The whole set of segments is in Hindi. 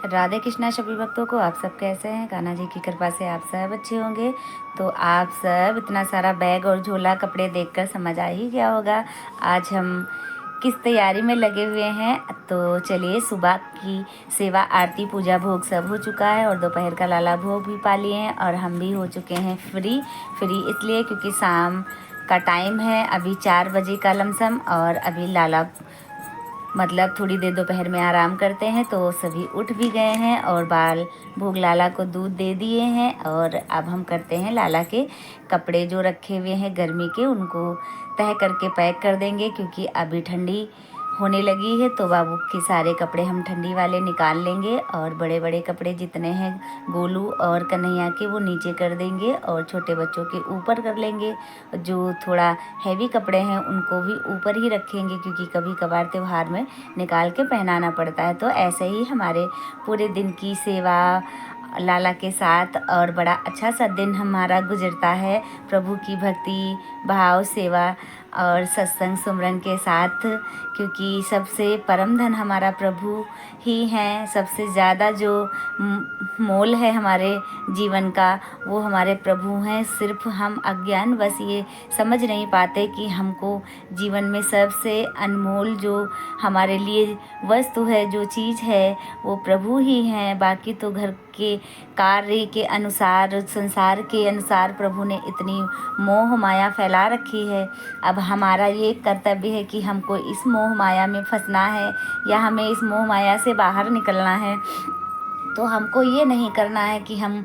राधे कृष्णा सभी भक्तों को। आप सब कैसे हैं? कान्हा जी की कृपा से आप सब अच्छे होंगे। तो आप सब इतना सारा बैग और झोला कपड़े देखकर समझ आ ही गया होगा आज हम किस तैयारी में लगे हुए हैं। तो चलिए, सुबह की सेवा आरती पूजा भोग सब हो चुका है और दोपहर का लाला भोग भी पा लिए हैं और हम भी हो चुके हैं फ्री इसलिए क्योंकि शाम का टाइम है, अभी 4 बजे का लमसम, और अभी लाला मतलब थोड़ी देर दोपहर में आराम करते हैं। तो सभी उठ भी गए हैं और बाल भोग लाला को दूध दे दिए हैं और अब हम करते हैं लाला के कपड़े जो रखे हुए हैं गर्मी के, उनको तह करके पैक कर देंगे क्योंकि अभी ठंडी होने लगी है। तो बाबू के सारे कपड़े हम ठंडी वाले निकाल लेंगे और बड़े बड़े कपड़े जितने हैं गोलू और कन्हैया के वो नीचे कर देंगे और छोटे बच्चों के ऊपर कर लेंगे। जो थोड़ा हैवी कपड़े हैं उनको भी ऊपर ही रखेंगे क्योंकि कभी कभार त्योहार में निकाल के पहनाना पड़ता है। तो ऐसे ही हमारे पूरे दिन की सेवा लाला के साथ और बड़ा अच्छा सा दिन हमारा गुजरता है प्रभु की भक्ति भाव सेवा और सत्संग सुमरन के साथ, क्योंकि सबसे परम धन हमारा प्रभु ही हैं। सबसे ज़्यादा जो मोल है हमारे जीवन का वो हमारे प्रभु हैं। सिर्फ हम अज्ञान बस ये समझ नहीं पाते कि हमको जीवन में सबसे अनमोल जो हमारे लिए वस्तु है, जो चीज़ है, वो प्रभु ही हैं। बाकी तो घर के कार्य के अनुसार, संसार के अनुसार प्रभु ने इतनी मोह माया फैला रखी है। अब हमारा ये कर्तव्य है कि हमको इस मोह माया में फंसना है या हमें इस मोह माया से बाहर निकलना है। तो हमको ये नहीं करना है कि हम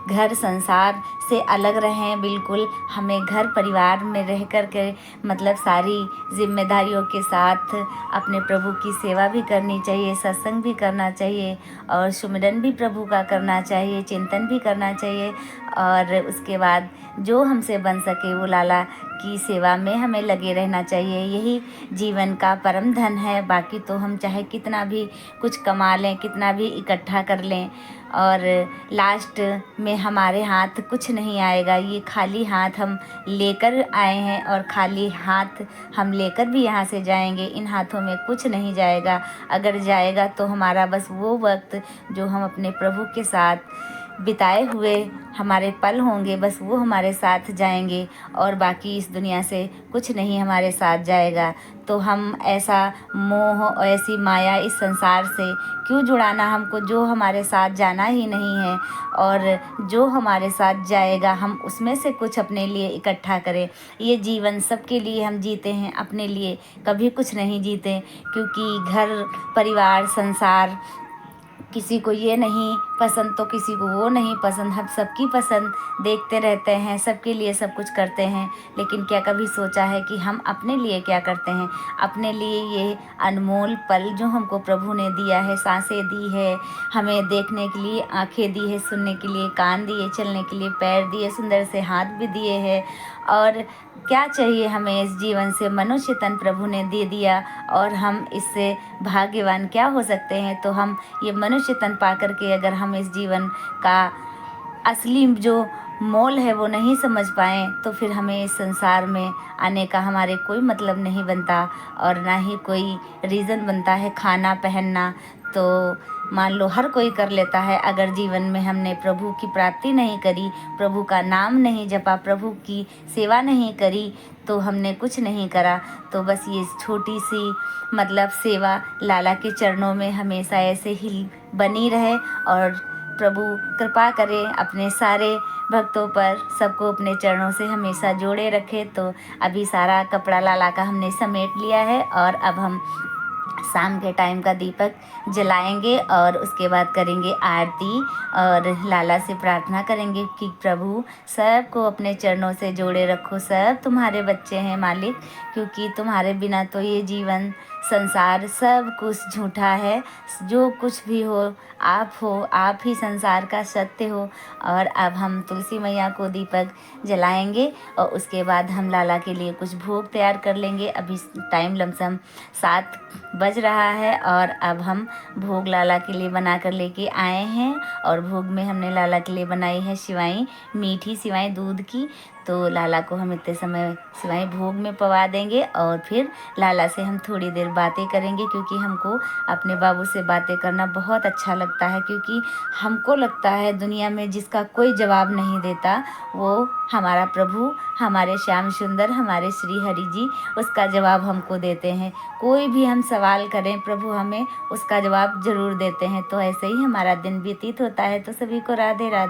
घर संसार से अलग रहें। बिल्कुल हमें घर परिवार में रह कर के मतलब सारी जिम्मेदारियों के साथ अपने प्रभु की सेवा भी करनी चाहिए, सत्संग भी करना चाहिए और सुमिरन भी प्रभु का करना चाहिए, चिंतन भी करना चाहिए। और उसके बाद जो हमसे बन सके वो लाला की सेवा में हमें लगे रहना चाहिए। यही जीवन का परम धन है। बाकी तो हम चाहे कितना भी कुछ कमा लें, कितना भी इकट्ठा कर लें और लास्ट में हमारे हाथ कुछ नहीं आएगा। ये खाली हाथ हम लेकर आए हैं और खाली हाथ हम लेकर भी यहाँ से जाएंगे। इन हाथों में कुछ नहीं जाएगा। अगर जाएगा तो हमारा बस वो वक्त जो हम अपने प्रभु के साथ बिताए हुए हमारे पल होंगे, बस वो हमारे साथ जाएंगे और बाकी इस दुनिया से कुछ नहीं हमारे साथ जाएगा। तो हम ऐसा मोह और ऐसी माया इस संसार से क्यों जुड़ाना हमको, जो हमारे साथ जाना ही नहीं है। और जो हमारे साथ जाएगा हम उसमें से कुछ अपने लिए इकट्ठा करें। ये जीवन सबके लिए हम जीते हैं, अपने लिए कभी कुछ नहीं जीते, क्योंकि घर परिवार संसार किसी को ये नहीं पसंद तो किसी को वो नहीं पसंद। हम सबकी पसंद देखते रहते हैं, सबके लिए सब कुछ करते हैं, लेकिन क्या कभी सोचा है कि हम अपने लिए क्या करते हैं? अपने लिए ये अनमोल पल जो हमको प्रभु ने दिया है, सांसें दी है, हमें देखने के लिए आंखें दी है, सुनने के लिए कान दिए, चलने के लिए पैर दिए, सुंदर से हाथ भी दिए हैं। और क्या चाहिए हमें इस जीवन से? मनुष्य तन प्रभु ने दे दिया और हम इससे भाग्यवान क्या हो सकते हैं? तो हम ये मनुष्य तन पा करके अगर हम इस जीवन का असली जो मोल है वो नहीं समझ पाएँ तो फिर हमें इस संसार में आने का हमारे कोई मतलब नहीं बनता और ना ही कोई रीज़न बनता है खाना पहनना। तो मान लो हर कोई कर लेता है, अगर जीवन में हमने प्रभु की प्राप्ति नहीं करी, प्रभु का नाम नहीं जपा, प्रभु की सेवा नहीं करी, तो हमने कुछ नहीं करा। तो बस ये छोटी सी मतलब सेवा लाला के चरणों में हमेशा ऐसे ही बनी रहे और प्रभु कृपा करे अपने सारे भक्तों पर, सबको अपने चरणों से हमेशा जोड़े रखे। तो अभी सारा कपड़ा लाला का हमने समेट लिया है और अब हम शाम के टाइम का दीपक जलाएंगे और उसके बाद करेंगे आरती और लाला से प्रार्थना करेंगे कि प्रभु सबको अपने चरणों से जोड़े रखो। सब तुम्हारे बच्चे हैं मालिक, क्योंकि तुम्हारे बिना तो ये जीवन संसार सब कुछ झूठा है। जो कुछ भी हो आप ही संसार का सत्य हो। और अब हम तुलसी मैया को दीपक जलाएंगे और उसके बाद हम लाला के लिए कुछ भोग तैयार कर लेंगे। अभी टाइम लमसम 7 बज रहा है और अब हम भोग लाला के लिए बना कर लेके आए हैं और भोग में हमने लाला के लिए बनाई है सिवाई, मीठी सिवाई दूध की। तो लाला को हम इतने समय सिवाय भोग में पवा देंगे और फिर लाला से हम थोड़ी देर बातें करेंगे, क्योंकि हमको अपने बाबू से बातें करना बहुत अच्छा लगता है। क्योंकि हमको लगता है दुनिया में जिसका कोई जवाब नहीं देता वो हमारा प्रभु, हमारे श्याम सुंदर, हमारे श्री हरि जी उसका जवाब हमको देते हैं। कोई भी हम सवाल करें प्रभु हमें उसका जवाब ज़रूर देते हैं। तो ऐसे ही हमारा दिन व्यतीत होता है। तो सभी को राधे राधे।